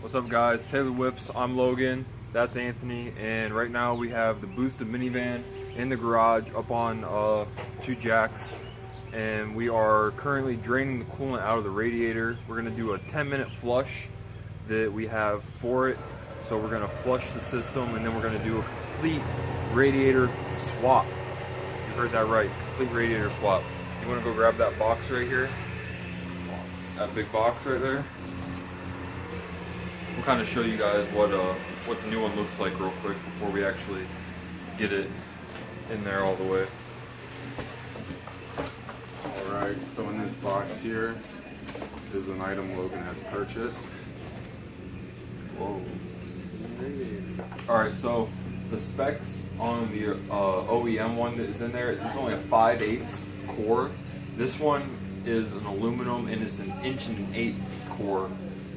What's up, guys? Taylor Whips. I'm Logan. That's Anthony. And right now we have the boosted minivan in the garage up on 2 jacks. And we are currently draining the coolant out of the radiator. We're going to do a 10-minute flush that we have for it. So we're going to flush the system and then we're going to do a complete radiator swap. You heard that right. Complete radiator swap. You want to go grab that box right here? That big box right there? We'll kind of show you guys what the new one looks like real quick before we actually get it in there all the way. Alright, so in this box here is an item Logan has purchased. Whoa. Alright, so the specs on the OEM one that is in there, there's only a 5/8 core. This one is an aluminum and it's an 1.8" core.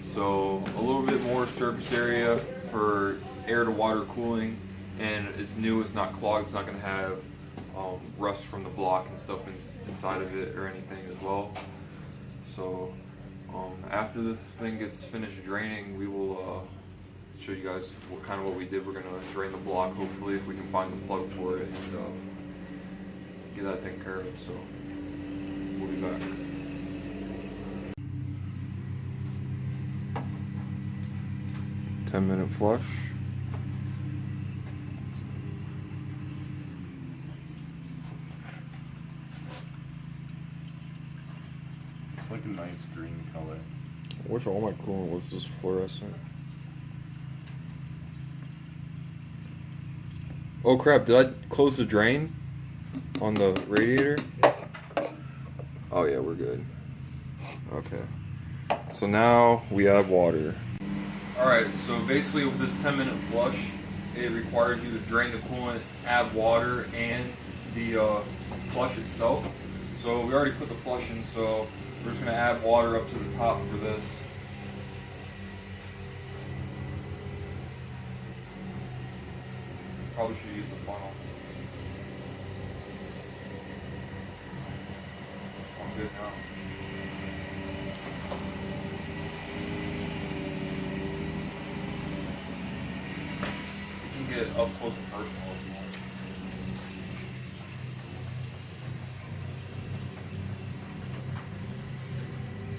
So a little bit more surface area for air to water cooling, and it's new, it's not clogged, it's not going to have rust from the block and stuff inside of it or anything as well. So after this thing gets finished draining, we will show you guys what we did. We're going to drain the block, hopefully, if we can find the plug for it, and get that taken care of. So we'll be back. Ten-minute flush. It's like a nice green color. I wish all my coolant was just fluorescent. Oh crap, did I close the drain on the radiator? Oh yeah, we're good. Okay. So now we have water. Alright, so basically with this 10-minute flush, it requires you to drain the coolant, add water, and the flush itself. So we already put the flush in, so we're just going to add water up to the top for this. Probably should use the funnel. I'm good now. Get up close and personal if you want.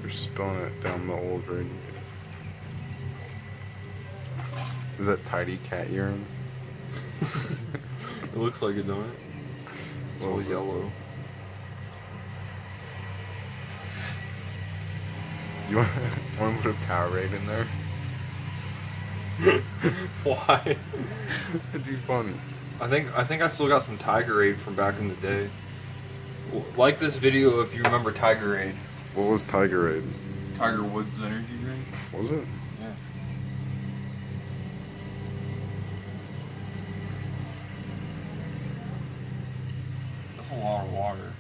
You're spilling it down the old radiator. Is that tidy cat urine? It looks like it, don't it? It's all yellow. You want to put a Powerade in there? Why? It'd be funny. I think I still got some Tigerade from back in the day. Like this video if you remember Tigerade. What was Tigerade? Tiger Woods energy drink. Was it? Yeah. That's a lot of water.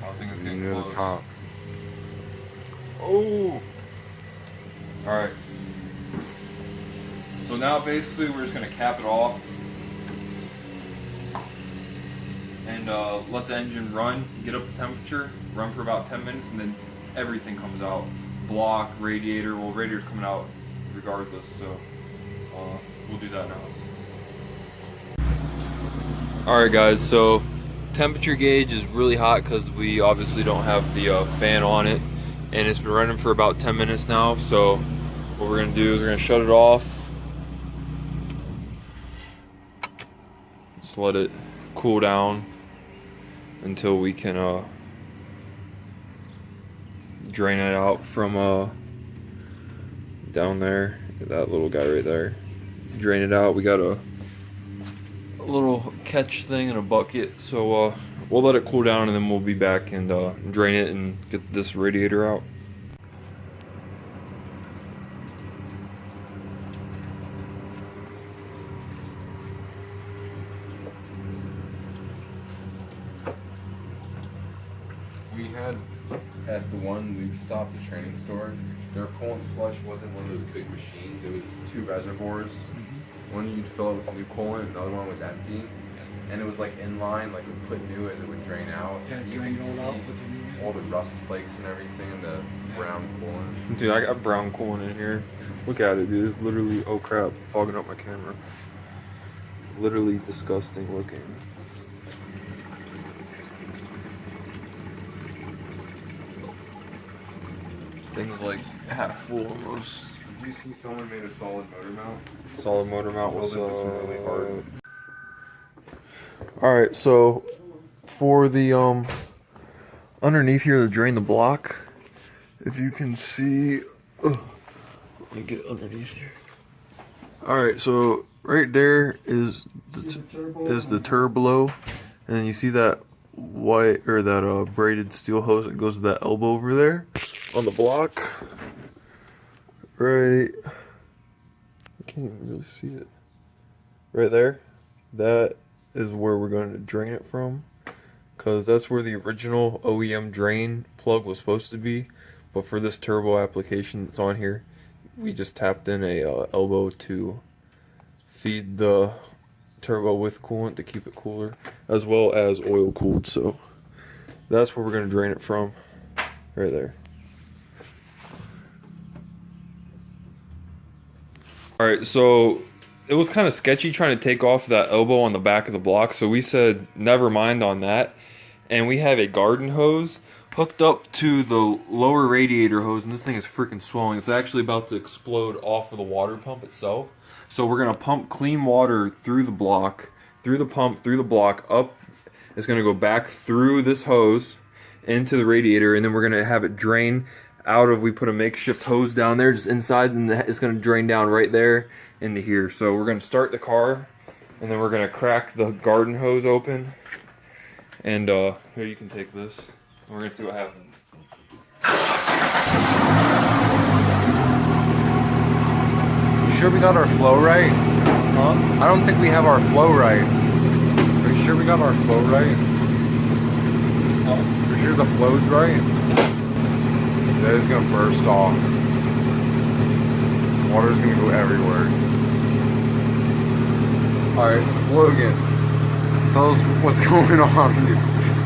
I think it's getting near close. the top. Oh! Alright. So now basically we're just going to cap it off and let the engine run, get up the temperature, run for about 10 minutes, and then everything comes out. Block, radiator, well, radiator's coming out regardless, so we'll do that now. Alright guys, so temperature gauge is really hot because we obviously don't have the fan on it. And it's been running for about 10 minutes now, so what we're going to do is we're going to shut it off. Just let it cool down until we can drain it out from down there. That little guy right there. Drain it out. We got a little catch thing in a bucket, so we'll let it cool down and then we'll be back and drain it and get this radiator out. We had at the one loop stop, the training store, their coolant flush wasn't one of those big machines. It was 2 reservoirs. One you'd fill it with new coolant, the other one was empty. And it was like in line, like we put new as it would drain out. Yeah, You drain could all see out with the new. all the rust flakes and everything, and the brown coolant. Dude, I got brown coolant in here. Look at it, dude. It's literally, oh crap, fogging up my camera. Literally disgusting looking. Things like half full almost. Did you see someone made a solid motor mount? Solid motor mount was really hard. Alright, so for the underneath here to drain the block, if you can see, let me get underneath here. Alright, so right there is the turbo, and then you see that white or that braided steel hose that goes to that elbow over there on the block. Right, I can't even really see it. Right there, that is where we're going to drain it from, because that's where the original OEM drain plug was supposed to be, but for this turbo application that's on here, we just tapped in a elbow to feed the turbo with coolant to keep it cooler, as well as oil cooled. So that's where we're going to drain it from, right there. Alright, so it was kind of sketchy trying to take off that elbow on the back of the block, so we said never mind on that. And we have a garden hose hooked up to the lower radiator hose, and this thing is freaking swelling. It's actually about to explode off of the water pump itself. So we're going to pump clean water through the block, through the pump, through the block, up. It's going to go back through this hose into the radiator, and then we're going to have it drain out of, we put a makeshift hose down there just inside, and it's going to drain down right there into here. So we're going to start the car, and then we're going to crack the garden hose open, and here, you can take this, and we're going to see what happens. You sure we got our flow right? Huh? I don't think we have our flow right. Are you sure we got our flow right? Oh. Are you sure the flow's right? That is gonna burst off. Water's gonna go everywhere. Alright, Logan, tell us what's going on.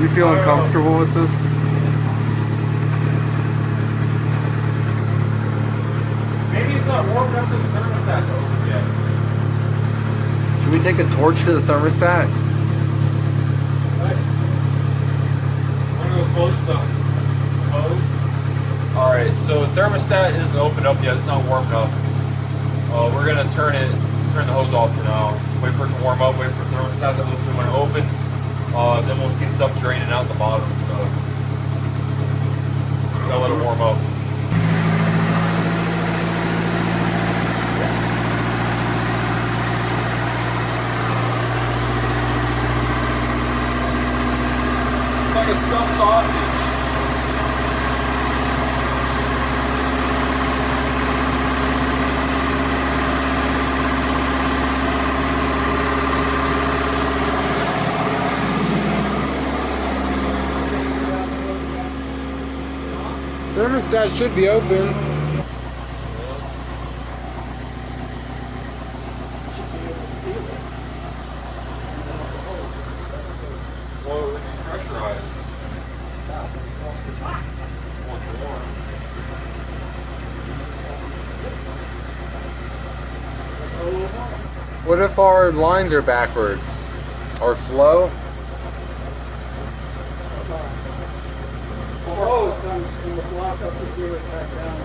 You feeling comfortable with this? Maybe it's not warmed up to the thermostat to open yet. Should we take a torch to the thermostat? What? I'm gonna go close the hose. Alright, so the thermostat isn't opened up yet, it's not warmed up. We're gonna turn the hose off for now. Wait for it to warm up, wait for the thermostat to open. When it opens, then we'll see stuff draining out the bottom, so gotta let it warm up. It's like a stuffed sausage. Thermostat should be open. Well, it can pressurize. What if our lines are backwards? Our flow? Comes from the block up to here, back down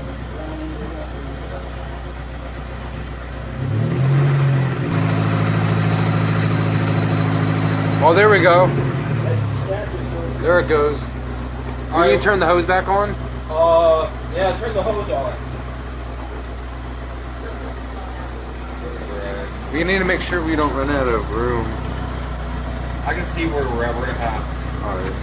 Oh, there we go. There it goes. Are you turn the hose back on? Yeah, turn the hose on. We need to make sure we don't run out of room. I can see where we're at. We're at half. Alright.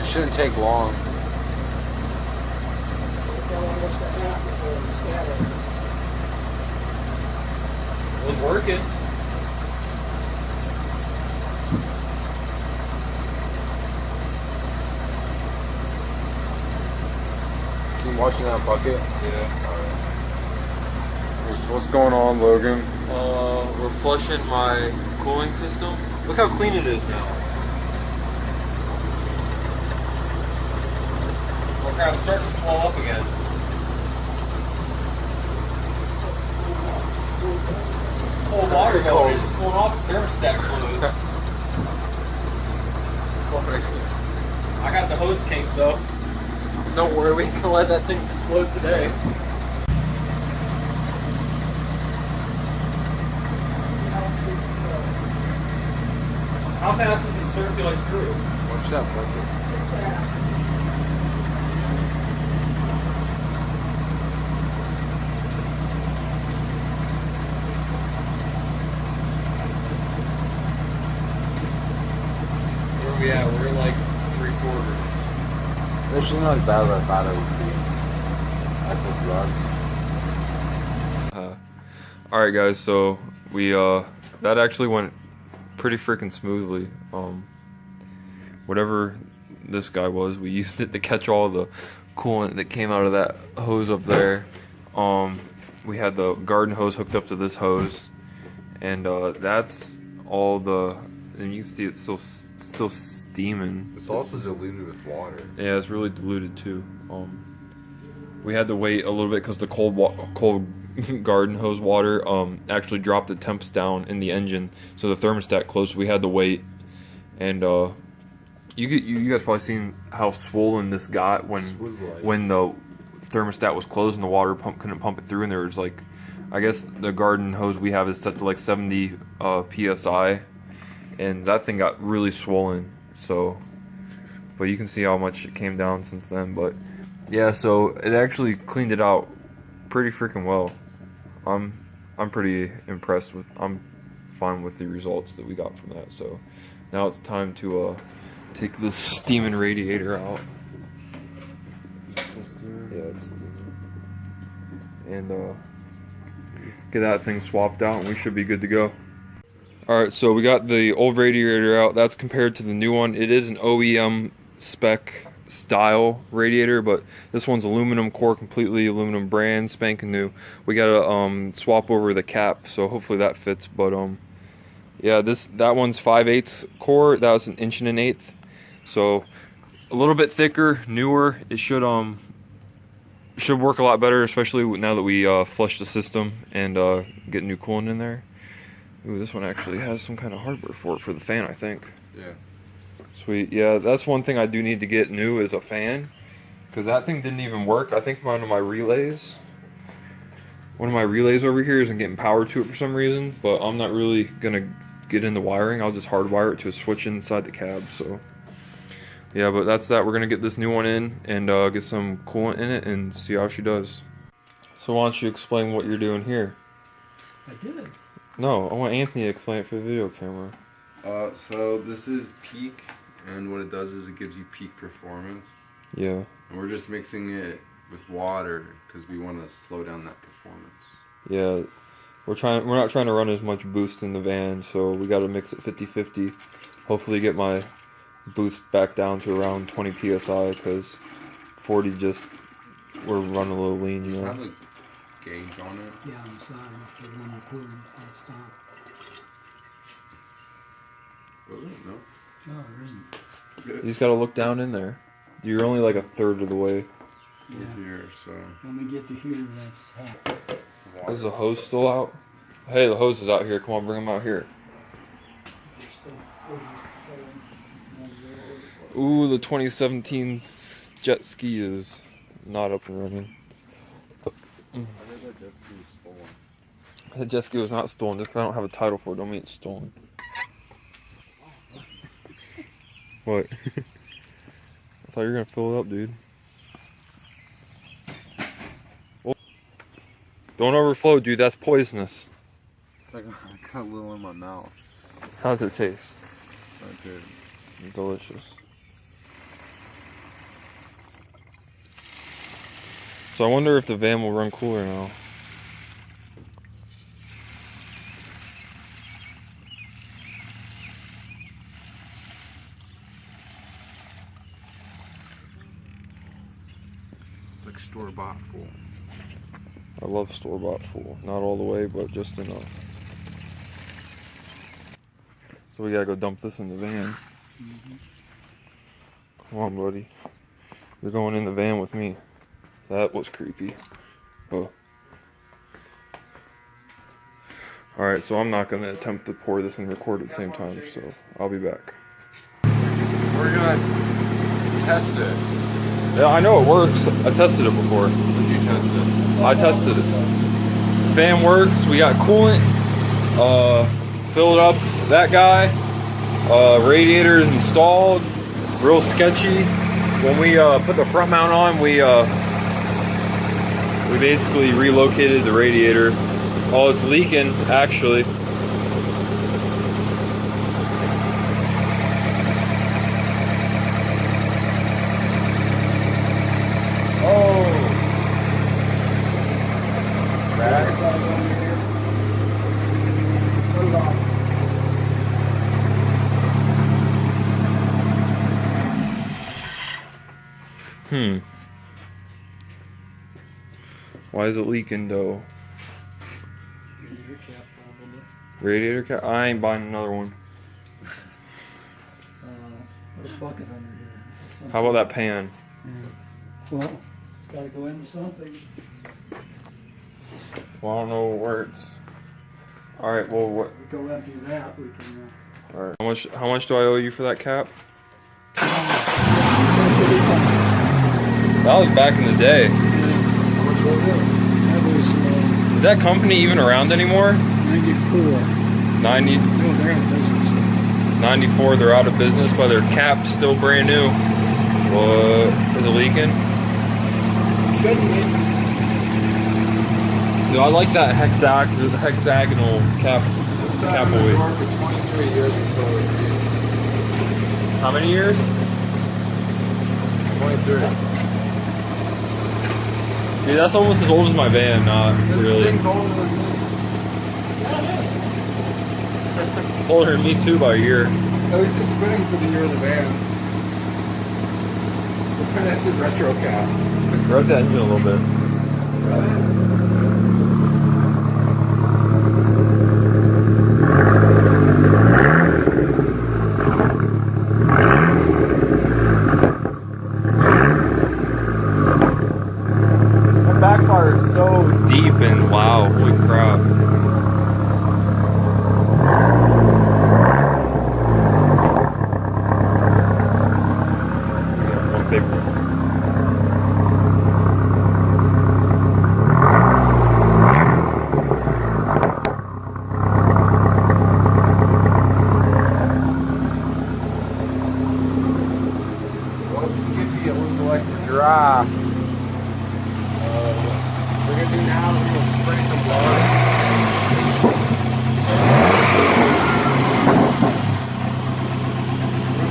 It shouldn't take long. It was working. Keep watching that bucket. Yeah. Alright. What's going on, Logan? We're flushing my cooling system. Look how clean it is now. Okay, I'm starting to swell up again. Cold water though, it's just going off the thermostat closed. I got the hose kink though. Don't worry, we can let that thing explode today. How fast does it circulate through? Watch that bucket. Where are we at? We're like 3/4. It's actually not as bad as I thought it would be. I think it was. Alright guys, so we that actually went pretty freaking smoothly. Whatever this guy was, we used it to catch all the coolant that came out of that hose up there. We had the garden hose hooked up to this hose, and that's all the, and you can see it's still steaming. It's also diluted with water. Yeah, it's really diluted too. We had to wait a little bit because the cold garden hose water actually dropped the temps down in the engine, so the thermostat closed. So we had to wait, and you guys probably seen how swollen this got when the thermostat was closed and the water pump couldn't pump it through, and there was like, I guess the garden hose we have is set to like 70 psi, and that thing got really swollen. So, but you can see how much it came down since then. But yeah, so it actually cleaned it out pretty freaking well. I'm pretty impressed with. I'm fine with the results that we got from that. So now it's time to take this steaming radiator out. Yeah, it's steaming. And get that thing swapped out, and we should be good to go. Alright, so we got the old radiator out. That's compared to the new one. It is an OEM spec style radiator, but this one's aluminum core, completely aluminum brand, spanking new. We gotta swap over the cap, so hopefully that fits. But yeah, that one's 5/8 core. That was an 1 1/8. So a little bit thicker, newer. It should work a lot better, especially now that we flush the system and get new coolant in there. Ooh, this one actually has some kind of hardware for it for the fan, I think. Yeah. Sweet. Yeah, that's one thing I do need to get new is a fan, because that thing didn't even work. I think one of my relays over here isn't getting power to it for some reason, but I'm not really gonna get into wiring. I'll just hardwire it to a switch inside the cab. So yeah, but that's that. We're gonna get this new one in and get some coolant in it and see how she does. So why don't you explain what you're doing here? I did. No, I want Anthony to explain it for the video camera. So this is peak, and what it does is it gives you peak performance. Yeah. And we're just mixing it with water because we want to slow down that performance. Yeah. We're not trying to run as much boost in the van, so we got to mix it 50-50. Hopefully get my boost back down to around 20 psi, because 40 we're running a little lean, you Does it know. have a gauge on it? Yeah, on the side of the one you're cooling at stop. Does it? No. No, there isn't. You just got to look down in there. You're only like a third of the way. Yeah. Here, so. When we get to here, that's half. Is the hose still out? Hey, the hose is out here. Come on, bring them out here. Ooh, the 2017 jet ski is not up and running. I think that jet ski was stolen. The jet ski was not stolen. Just because I don't have a title for it, don't mean it's stolen. What? I thought you were gonna fill it up, dude. Oh. Don't overflow, dude. That's poisonous. I got a little in my mouth. How does it taste? Not good. Delicious. So I wonder if the van will run cooler now. It's like store-bought full. I love store-bought full. Not all the way, but just enough. So we gotta go dump this in the van. Come on, buddy. You're going in the van with me. That was creepy. Oh. Alright, so I'm not gonna attempt to pour this and record at the same time, so I'll be back. We're gonna test it. Yeah, I know it works. I tested it before. Did you test it? I tested it. Fan works. We got coolant. Filled up that guy. Radiator is installed. Real sketchy. When we put the front mount on, we basically relocated the radiator. Oh, it's leaking actually. Why is it leaking though? Radiator cap probably. Radiator cap? I ain't buying another one. Put a bucket under here. Something. How about that pan? Yeah. Well, gotta go into something. Well, I don't know what works. Alright, well, what? We go empty that, we can. Alright. How much do I owe you for that cap? That was back in the day. How much was it? That was Is that company even around anymore? 94. 90, No, they're in business. 94, they're out of business, but their cap's still brand new. What? Is it leaking? Shouldn't be. Dude, I like that hexagonal cap weight. For 23 years or so. How many years? 23. Dude, that's almost as old as my van, not really. This thing's older than me. It's older than me too by a year. I was just spinning for the year of the van. What kind of the retro cap? Rev that engine a little bit. That backfire is so deep and wow, holy crap. One big one. Dry. We're gonna do now. We're gonna spray some water.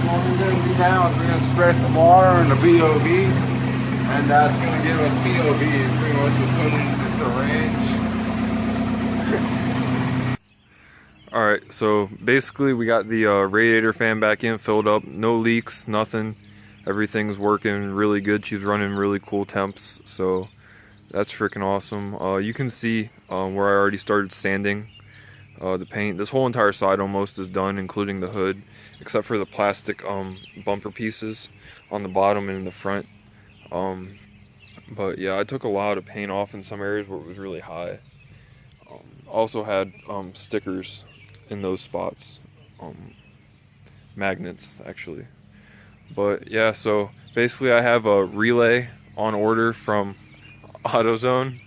What we're gonna do now is we're gonna spray some water in the VOV, and that's gonna give us VOV. It's pretty much we're putting just the range. Alright, so basically we got the radiator fan back in, filled up, no leaks, nothing. Everything's working really good. She's running really cool temps, so that's freaking awesome. You can see where I already started sanding the paint. This whole entire side almost is done, including the hood, except for the plastic bumper pieces on the bottom and in the front. But yeah, I took a lot of paint off in some areas where it was really high. Also had stickers in those spots, magnets actually. But yeah, so basically I have a relay on order from AutoZone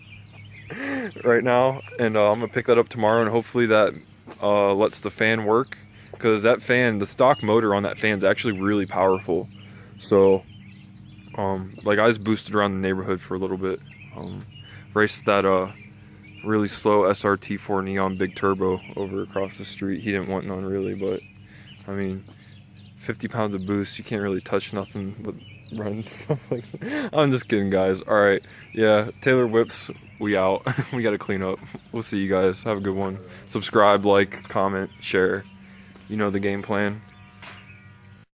right now, and I'm gonna pick that up tomorrow, and hopefully that lets the fan work, because that fan, the stock motor on that fan is actually really powerful. So like I just boosted around the neighborhood for a little bit, raced that really slow SRT4 Neon big turbo over across the street. He didn't want none really, but I mean, 50 pounds of boost, you can't really touch nothing but run stuff like that. I'm just kidding, guys. Alright, yeah, Taylor Whips, we out. We gotta clean up. We'll see you guys. Have a good one. Subscribe, like, comment, share. You know the game plan.